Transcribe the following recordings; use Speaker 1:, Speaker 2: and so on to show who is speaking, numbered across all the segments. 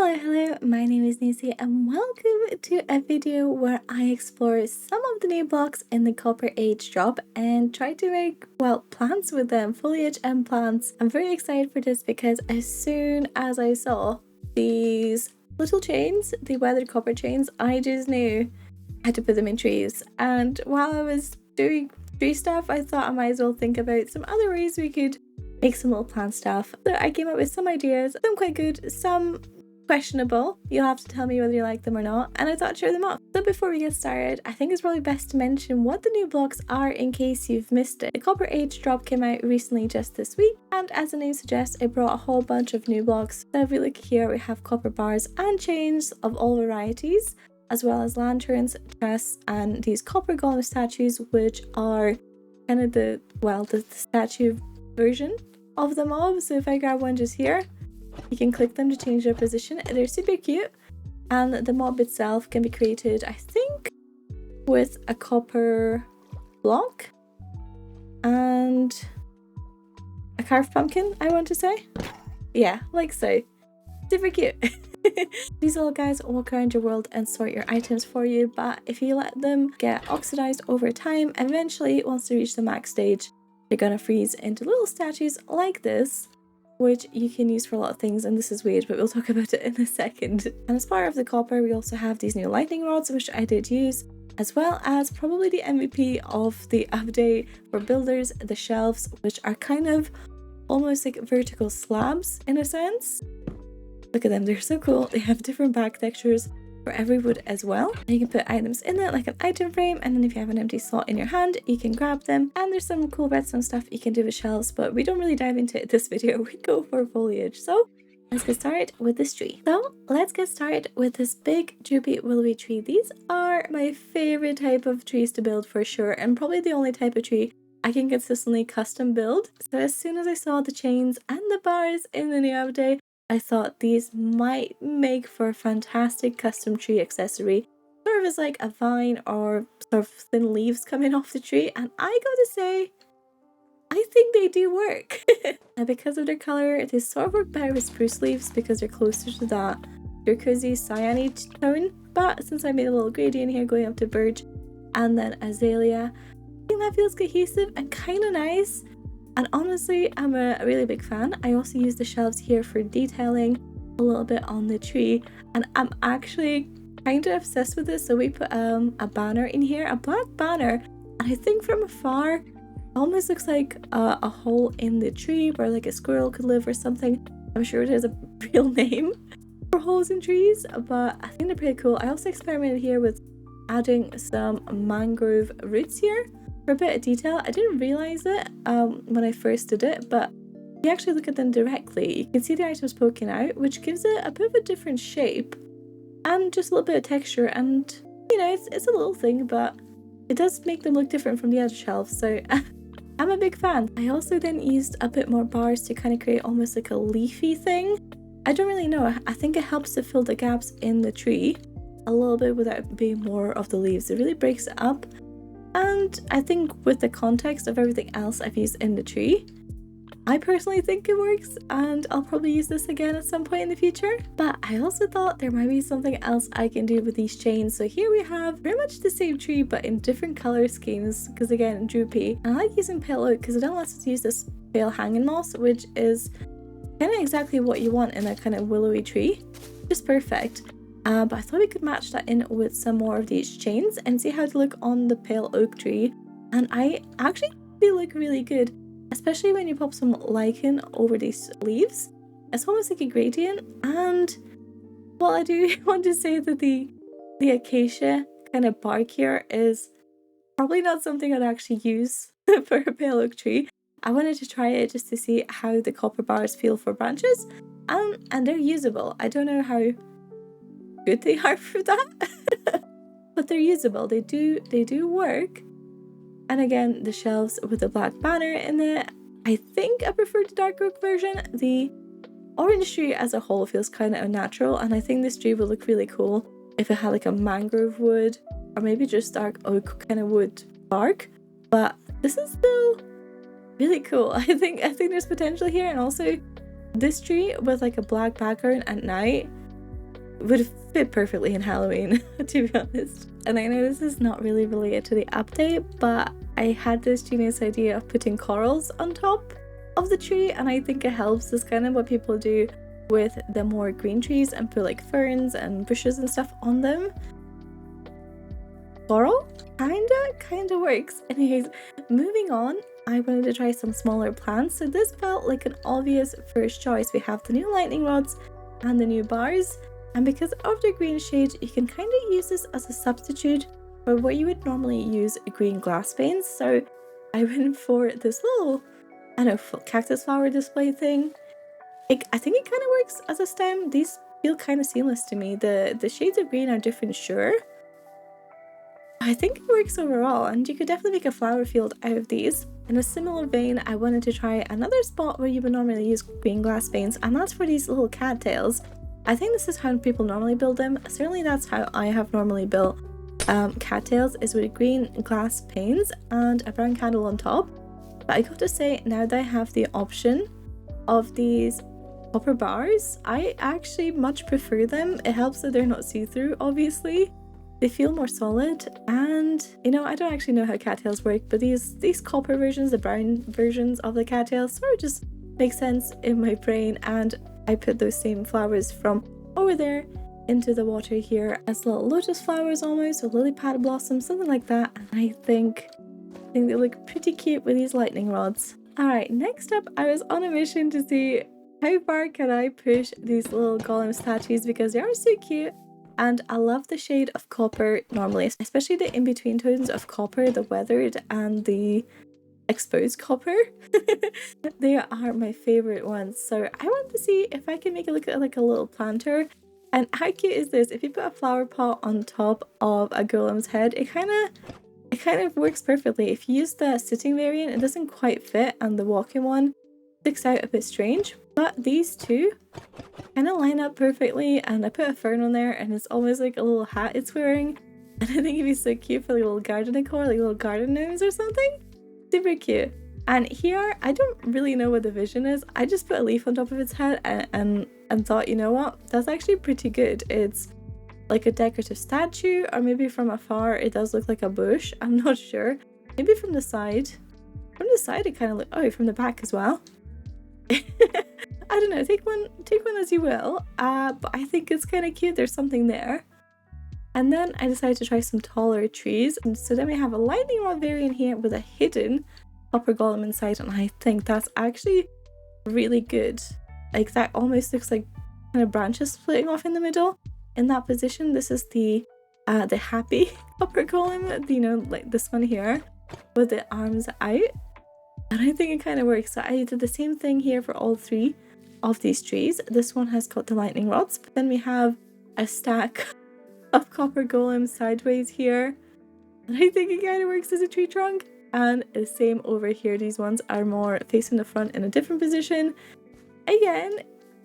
Speaker 1: Hello, my name is Nancy and welcome to a video where I explore some of the new blocks in the Copper Age drop and try to make, well, plants with them, foliage and plants. I'm very excited for this because as soon as I saw these little chains, the weathered copper chains, I just knew I had to put them in trees. And while I was doing tree stuff, I thought I might as well think about some other ways we could make some little plant stuff. So I came up with some ideas, some quite good, some questionable. You'll have to tell me whether you like them or not, and I thought I'd show them off. So before we get started, I think it's probably best to mention what the new blocks are in case you've missed it. The Copper Age drop came out recently just this week, and as the name suggests, it brought a whole bunch of new blocks. So if we look here, we have copper bars and chains of all varieties, as well as lanterns, chests, and these copper golem statues, which are kind of the statue version of the mob. So if I grab one just here, you can click them to change their position. They're super cute, and the mob itself can be created, I think, with a copper block and a carved pumpkin, I want to say. Yeah, like so. Super cute. These little guys walk around your world and sort your items for you, but if you let them get oxidized over time, eventually, once they reach the max stage, they're gonna freeze into little statues like this, which you can use for a lot of things, and this is weird, but we'll talk about it in a second. And as part of the copper, we also have these new lightning rods, which I did use, as well as probably the MVP of the update for builders, the shelves, which are kind of almost like vertical slabs in a sense. Look at them, they're so cool. They have different back textures for every wood as well. And you can put items in it like an item frame, and then if you have an empty slot in your hand, you can grab them. And there's some cool redstone stuff you can do with shelves, but we don't really dive into it this video. We go for foliage. So let's get started with this tree. So let's get started with this big droopy willowy tree. These are my favorite type of trees to build for sure, and probably the only type of tree I can consistently custom build. So as soon as I saw the chains and the bars in the new update, I thought these might make for a fantastic custom tree accessory, sort of as like a vine or sort of thin leaves coming off the tree, and I gotta say, I think they do work. And because of their colour, they sort of work better with spruce leaves because they're closer to that turquoisey cyanide tone, but since I made a little gradient here going up to birch and then azalea, I think that feels cohesive and kind of nice. And honestly, I'm a really big fan. I also use the shelves here for detailing a little bit on the tree, and I'm actually kind of obsessed with this. So we put a banner in here, a black banner, and I think from afar it almost looks like a hole in the tree where like a squirrel could live or something. I'm sure there's a real name for holes in trees, but I think they're pretty cool. I also experimented here with adding some mangrove roots here for a bit of detail. I didn't realize it when I first did it, but if you actually look at them directly, you can see the items poking out, which gives it a bit of a different shape and just a little bit of texture. And you know, it's a little thing, but it does make them look different from the other shelves, so I'm a big fan. I also then used a bit more bars to kind of create almost like a leafy thing. I don't really know, I think it helps to fill the gaps in the tree a little bit without being more of the leaves. It really breaks it up. And I think with the context of everything else I've used in the tree, I personally think it works, and I'll probably use this again at some point in the future. But I also thought there might be something else I can do with these chains. So here we have pretty much the same tree but in different color schemes, because again, droopy. And I like using pale oak because it then lets us use this pale hanging moss, which is kind of exactly what you want in a kind of willowy tree. Just perfect. But I thought we could match that in with some more of these chains and see how they look on the pale oak tree. And I actually think they look really good, especially when you pop some lichen over these leaves. It's almost like a gradient. And while I do want to say that the acacia kind of bark here is probably not something I'd actually use for a pale oak tree, I wanted to try it just to see how the copper bars feel for branches. And they're usable. I don't know how good they are for that, but they're usable. They do work. And again, the shelves with the black banner in it, I think I prefer the dark oak version. The orange tree as a whole feels kind of unnatural, and I think this tree would look really cool if it had like a mangrove wood or maybe just dark oak kind of wood bark. But this is still really cool. I think there's potential here. And also this tree with like a black background at night would fit perfectly in Halloween, to be honest. And I know this is not really related to the update, but I had this genius idea of putting corals on top of the tree, and I think it helps. It's kind of what people do with the more green trees and put like ferns and bushes and stuff on them. Coral kinda works. Anyways, moving on, I wanted to try some smaller plants, so this felt like an obvious first choice. We have the new lightning rods and the new bars, and because of the green shade, you can kind of use this as a substitute for what you would normally use green glass panes. So I went for this little, I don't know, cactus flower display thing. I think it kind of works as a stem. These feel kind of seamless to me. The shades of green are different, sure. I think it works overall, and you could definitely make a flower field out of these. In a similar vein, I wanted to try another spot where you would normally use green glass panes, and that's for these little cattails. I think this is how people normally build them. Certainly that's how I have normally built cattails, is with green glass panes and a brown candle on top. But I got to say, now that I have the option of these copper bars, I actually much prefer them. It helps that they're not see-through, obviously. They feel more solid, and you know, I don't actually know how cattails work, but these copper versions, the brown versions of the cattails, sort of just make sense in my brain, and I put those same flowers from over there into the water here as little lotus flowers almost, or lily pad blossoms, something like that, and I think they look pretty cute with these lightning rods. Alright, next up, I was on a mission to see how far can I push these little golem statues, because they are so cute, and I love the shade of copper normally, especially the in-between tones of copper, the weathered and the exposed copper. They are my favorite ones. So I want to see if I can make it look like a little planter. And how cute is this? If you put a flower pot on top of a golem's head, it kind of works perfectly. If you use the sitting variant, it doesn't quite fit, and the walking one sticks out a bit strange. But these two kind of line up perfectly, and I put a fern on there, and it's almost like a little hat it's wearing. And I think it'd be so cute for like little garden decor, like little garden gnomes or something. Super cute. And here, I don't really know what the vision is. I just put a leaf on top of its head and thought, you know what, that's actually pretty good. It's like a decorative statue, or maybe from afar it does look like a bush. I'm not sure. Maybe from the side. From the side it kind of looks, oh, from the back as well. I don't know, take one as you will, but I think it's kind of cute. There's something there. And then I decided to try some taller trees, and so then we have a lightning rod variant here with a hidden copper golem inside, and I think that's actually really good. Like, that almost looks like kind of branches splitting off in the middle. In that position, this is the happy copper golem, you know, like this one here with the arms out, and I think it kind of works. So I did the same thing here for all three of these trees. This one has got the lightning rods, but then we have a stack of copper golems sideways here, and I think it kind of works as a tree trunk. And the same over here. These ones are more facing the front in a different position. Again,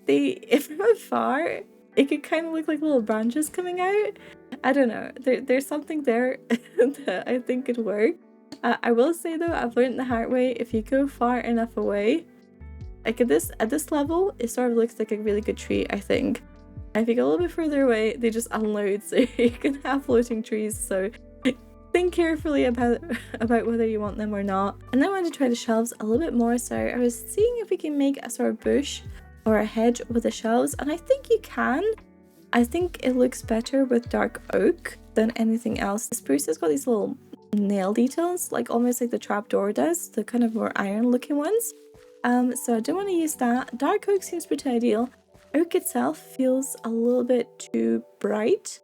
Speaker 1: if from afar, it could kind of look like little branches coming out. I don't know. There's something there that I think could work. I will say though, I've learned the hard way. If you go far enough away, like at this level, it sort of looks like a really good tree, I think. And if you go a little bit further away, they just unload, so you can have floating trees. So think carefully about whether you want them or not. And then I wanted to try the shelves a little bit more, so I was seeing if we can make a sort of bush or a hedge with the shelves, and I think you can. I think it looks better with dark oak than anything else. The spruce has got these little nail details, like almost like the trapdoor does, the kind of more iron looking ones. So I don't want to use that. Dark oak seems pretty ideal. Oak itself feels a little bit too bright,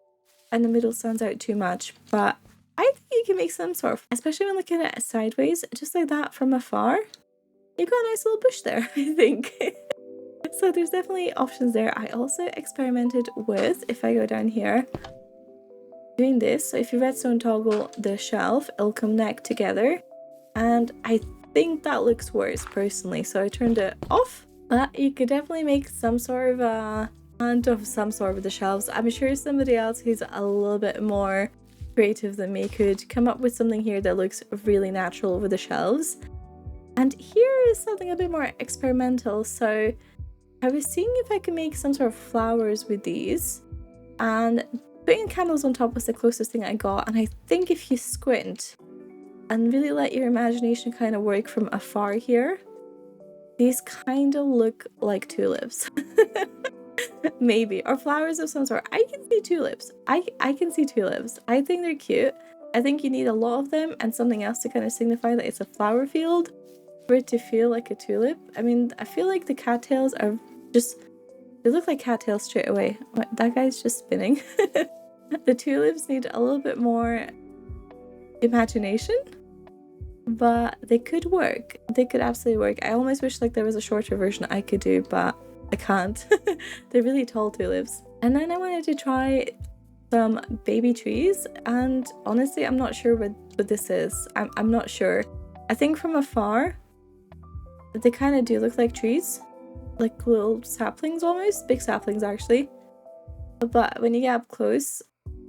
Speaker 1: and the middle stands out too much, but I think you can make some sort of, especially when looking at it sideways, just like that from afar, you've got a nice little bush there, I think. So there's definitely options there. I also experimented with, if I go down here, doing this. So if you redstone toggle the shelf, it'll connect together, and I think that looks worse personally, so I turned it off. But you could definitely make some sort of a plant of some sort with the shelves. I'm sure somebody else who's a little bit more creative than me could come up with something here that looks really natural over the shelves. And here is something a bit more experimental. So I was seeing if I could make some sort of flowers with these. and putting candles on top was the closest thing I got. And I think if you squint and really let your imagination kind of work from afar here, these kind of look like tulips. Maybe, or flowers of some sort. I can see tulips. I can see tulips. I think they're cute. I think you need a lot of them and something else to kind of signify that it's a flower field for it to feel like a tulip. I mean, I feel like the cattails are just, they look like cattails straight away. What, that guy's just spinning. The tulips need a little bit more imagination, but they could work. They could absolutely work. I almost wish like there was a shorter version I could do, but I can't. They're really tall tulips. And then I wanted to try some baby trees, and honestly I'm not sure what this is. I'm not sure. I think from afar they kind of do look like trees, like little saplings, almost big saplings actually, but when you get up close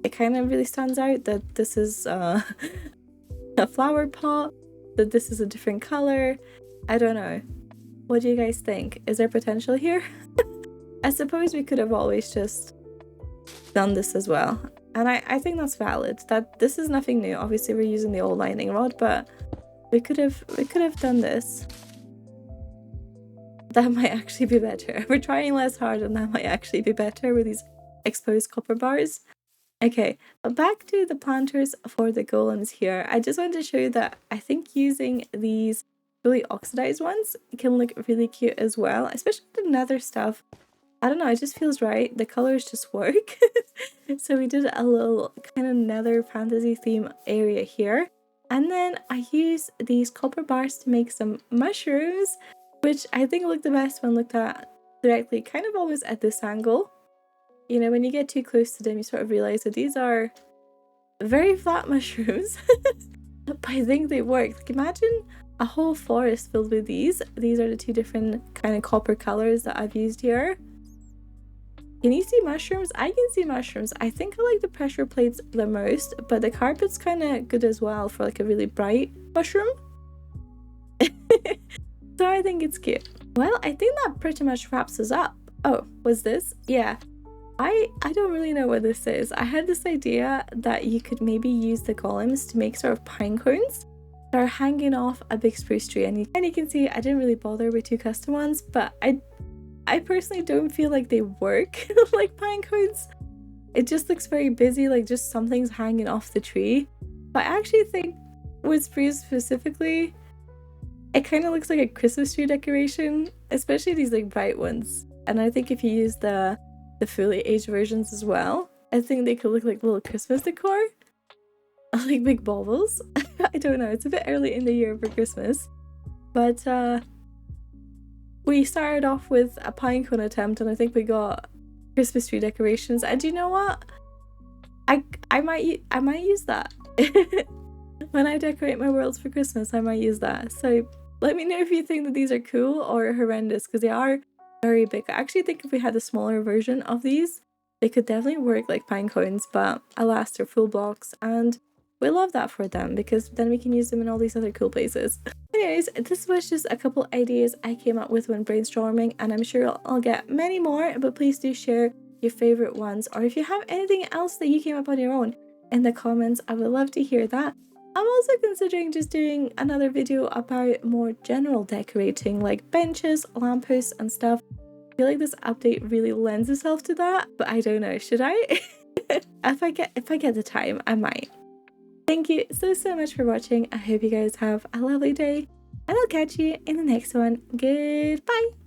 Speaker 1: it kind of really stands out that this is a flower pot, that this is a different color. I don't know. What do you guys think? Is there potential here? I suppose we could have always just done this as well, and I think that's valid. That this is nothing new. Obviously we're using the old lightning rod, but we could have done this. That might actually be better. We're trying less hard and that might actually be better with these exposed copper bars. Okay, but back to the planters for the golems here. I just wanted to show you that I think using these fully oxidized ones can look really cute as well, especially the nether stuff. I don't know, it just feels right. The colors just work. So we did a little kind of nether fantasy theme area here. And then I used these copper bars to make some mushrooms, which I think look the best when looked at directly, kind of always at this angle. You know, when you get too close to them, you sort of realize that these are very flat mushrooms. But I think they work. Like, imagine a whole forest filled with these. These are the two different kind of copper colors that I've used here. Can you see mushrooms? I can see mushrooms. I think I like the pressure plates the most, but the carpet's kind of good as well for like a really bright mushroom. So I think it's cute. Well, I think that pretty much wraps us up. Oh, was this? Yeah. I don't really know what this is. I had this idea that you could maybe use the golems to make sort of pine cones that are hanging off a big spruce tree. And you can see I didn't really bother with two custom ones, but I personally don't feel like they work like pine cones. It just looks very busy, like just something's hanging off the tree. But I actually think with spruce specifically, it kind of looks like a Christmas tree decoration, especially these like bright ones. And I think if you use the fully aged versions as well, I think they could look like little Christmas decor. Like big baubles. I don't know, it's a bit early in the year for Christmas. But we started off with a pinecone attempt and I think we got Christmas tree decorations. And you know what? I might use that. When I decorate my worlds for Christmas, I might use that. So let me know if you think that these are cool or horrendous, because they are very big. I actually think if we had a smaller version of these, they could definitely work like pine cones, but alas, they're full blocks, and we love that for them because then we can use them in all these other cool places. Anyways, this was just a couple ideas I came up with when brainstorming, and I'm sure I'll get many more, but please do share your favorite ones, or if you have anything else that you came up on your own in the comments. I would love to hear that. I'm also considering just doing another video about more general decorating, like benches, lampposts and stuff. I feel like this update really lends itself to that, but I don't know, should I? If I get the time, I might. Thank you so much for watching. I hope you guys have a lovely day, and I'll catch you in the next one. Goodbye!